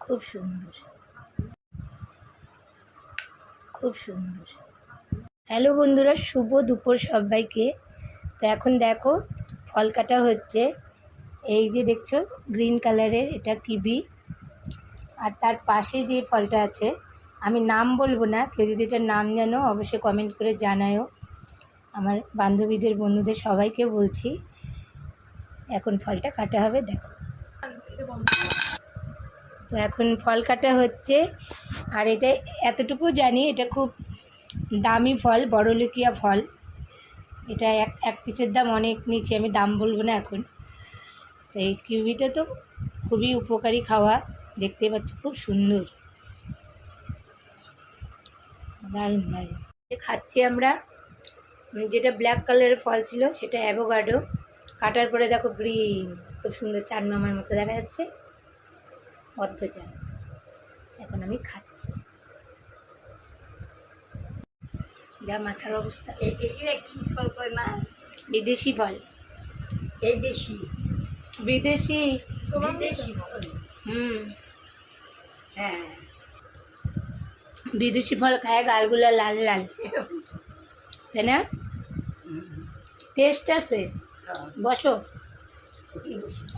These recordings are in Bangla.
খুব সুন্দর, খুব সুন্দর। হ্যালো বন্ধুরা, শুভ দুপুর সবাইকে। তো এখন দেখো ফল কাটা হচ্ছে। এই যে দেখছো গ্রিন কালারের, এটা কিবি। আর তার পাশে যে ফলটা আছে, আমি নাম বলবো না, কেউ যদি এটার নাম জানো অবশ্যই কমেন্ট করে জানায়ও। আমার বান্ধবীদের, বন্ধুদের সবাইকে বলছি, এখন ফলটা কাটা হবে। দেখো, তো এখন ফল কাটা হচ্ছে। আর এটা এতটুকু জানি, এটা খুব দামি ফল, বড়লোকিয়া ফল। এটা এক পিসের দাম অনেক নিচে, আমি দাম বলবো না এখন। তো এই কিউবিটা তো খুবই উপকারী খাওয়া, দেখতে পাচ্ছ খুব সুন্দর, দারুণ দারুণ। খাচ্ছি আমরা, যেটা ব্ল্যাক কালারের ফল ছিল সেটা অ্যাভোকাডো। কাটার পরে দেখো গ্রিন, খুব সুন্দর চার মামার মতো দেখা যাচ্ছে, অর্ধ চাল। এখন আমি খাচ্ছি, যা মাথার অবস্থা। কি ফল কয় মা? বিদেশি ফল। এই দেশি বিদেশি বিদেশি ফল। হ্যাঁ, বিদেশি ফল খায় গালগুলো লাল লাল, তাই না? টেস্ট আছে, বসো।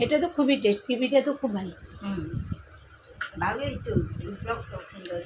এটা তো খুবই টেস্ট, কিবিটা তো খুব ভালো। ভালোই তো, সুন্দর।